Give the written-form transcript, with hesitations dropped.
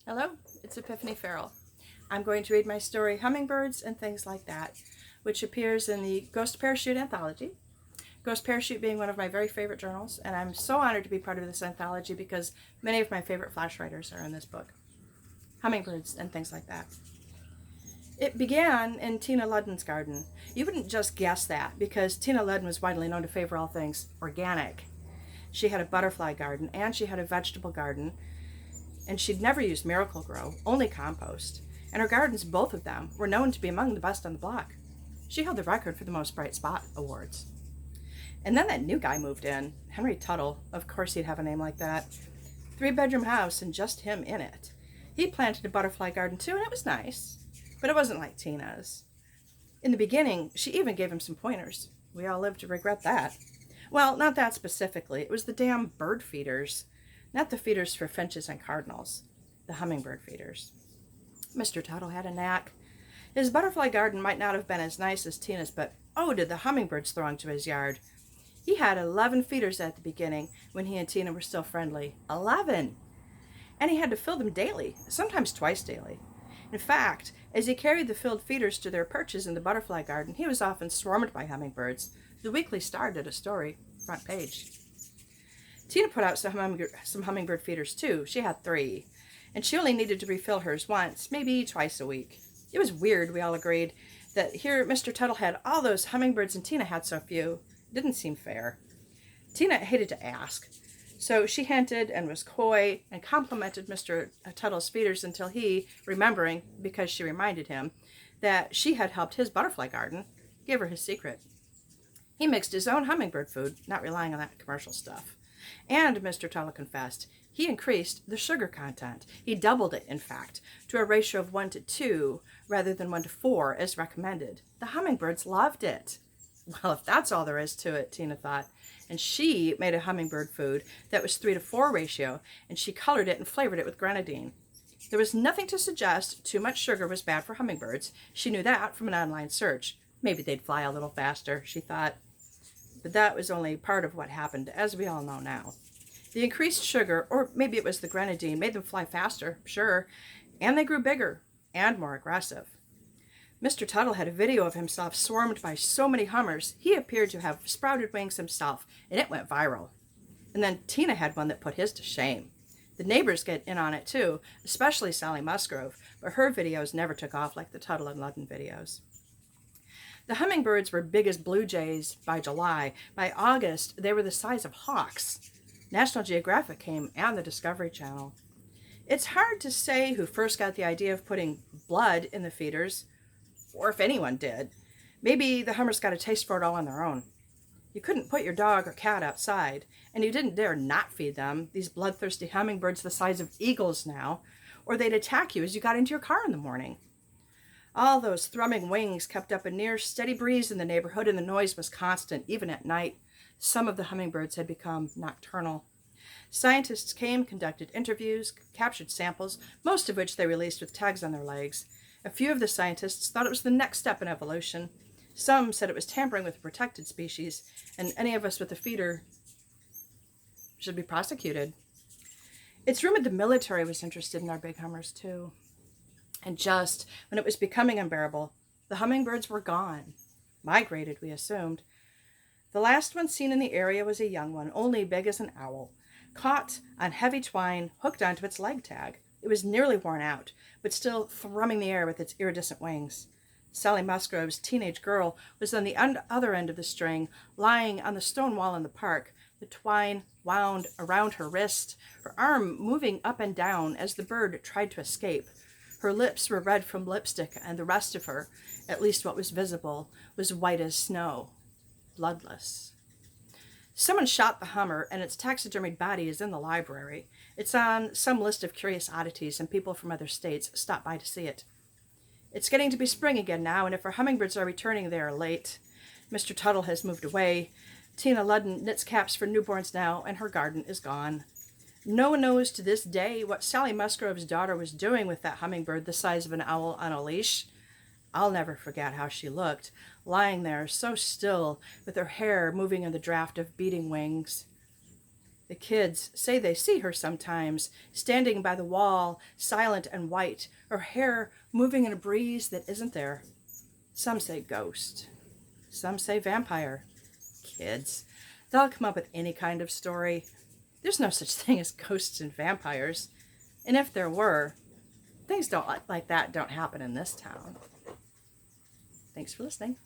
Hello, it's Epiphany Farrell. I'm going to read my story Hummingbirds and Things Like That, which appears in the Ghost Parachute anthology. Ghost Parachute being one of my very favorite journals, and I'm so honored to be part of this anthology because many of my favorite flash writers are in this book. Hummingbirds and Things Like That. It began in Tina Ludden's garden. You wouldn't just guess that because Tina Ludden was widely known to favor all things organic. She had a butterfly garden and she had a vegetable garden, and she'd never used Miracle-Gro, only compost. And her gardens, both of them, were known to be among the best on the block. She held the record for the most bright spot awards. And then that new guy moved in, Henry Tuttle. Of course he'd have a name like that. 3-bedroom house and just him in it. He planted a butterfly garden too, and it was nice, but it wasn't like Tina's. In the beginning, she even gave him some pointers. We all lived to regret that. Well, not that specifically. It was the damn bird feeders. Not the feeders for finches and cardinals. The hummingbird feeders. Mr. Tuttle had a knack. His butterfly garden might not have been as nice as Tina's, but oh, did the hummingbirds throng to his yard. He had 11 feeders at the beginning when he and Tina were still friendly. 11! And he had to fill them daily, sometimes twice daily. In fact, as he carried the filled feeders to their perches in the butterfly garden, he was often swarmed by hummingbirds. The Weekly Star did a story, front page. Tina put out some hummingbird feeders too. She had 3, and she only needed to refill hers once, maybe twice a week. It was weird, we all agreed, that here Mr. Tuttle had all those hummingbirds and Tina had so few. It didn't seem fair. Tina hated to ask, so she hinted and was coy and complimented Mr. Tuttle's feeders until he, remembering, because she reminded him, that she had helped his butterfly garden, gave her his secret. He mixed his own hummingbird food, not relying on that commercial stuff. And, Mr. Tuttle confessed, he increased the sugar content. He doubled it, in fact, to a ratio of 1 to 2 rather than 1 to 4 as recommended. The hummingbirds loved it. Well, if that's all there is to it, Tina thought. And she made a hummingbird food that was 3 to 4 ratio, and she colored it and flavored it with grenadine. There was nothing to suggest too much sugar was bad for hummingbirds. She knew that from an online search. Maybe they'd fly a little faster, she thought. But that was only part of what happened, as we all know now. The increased sugar, or maybe it was the grenadine, made them fly faster, sure, and they grew bigger and more aggressive. Mr. Tuttle had a video of himself swarmed by so many hummers, he appeared to have sprouted wings himself, and it went viral. And then Tina had one that put his to shame. The neighbors get in on it too, especially Sally Musgrove, but her videos never took off like the Tuttle and Ludden videos. The hummingbirds were big as blue jays by July. By August, they were the size of hawks. National Geographic came and the Discovery Channel. It's hard to say who first got the idea of putting blood in the feeders, or if anyone did. Maybe the hummers got a taste for it all on their own. You couldn't put your dog or cat outside, and you didn't dare not feed them, these bloodthirsty hummingbirds the size of eagles now, or they'd attack you as you got into your car in the morning. All those thrumming wings kept up a near steady breeze in the neighborhood, and the noise was constant, even at night. Some of the hummingbirds had become nocturnal. Scientists came, conducted interviews, captured samples, most of which they released with tags on their legs. A few of the scientists thought it was the next step in evolution. Some said it was tampering with a protected species, and any of us with a feeder should be prosecuted. It's rumored the military was interested in our big hummers, too. And just when it was becoming unbearable, the hummingbirds were gone. Migrated, we assumed. The last one seen in the area was a young one, only big as an owl, caught on heavy twine, hooked onto its leg tag. It was nearly worn out, but still thrumming the air with its iridescent wings. Sally Musgrove's teenage girl was on the other end of the string, lying on the stone wall in the park, the twine wound around her wrist, her arm moving up and down as the bird tried to escape. Her lips were red from lipstick, and the rest of her, at least what was visible, was white as snow, bloodless. Someone shot the hummer, and its taxidermied body is in the library. It's on some list of curious oddities, and people from other states stop by to see it. It's getting to be spring again now, and if our hummingbirds are returning, they are late. Mr. Tuttle has moved away. Tina Ludden knits caps for newborns now, and her garden is gone. No one knows to this day what Sally Musgrove's daughter was doing with that hummingbird the size of an owl on a leash. I'll never forget how she looked, lying there so still, with her hair moving in the draft of beating wings. The kids say they see her sometimes, standing by the wall, silent and white, her hair moving in a breeze that isn't there. Some say ghost. Some say vampire. Kids, they'll come up with any kind of story. There's no such thing as ghosts and vampires. And if there were, things like that don't happen in this town. Thanks for listening.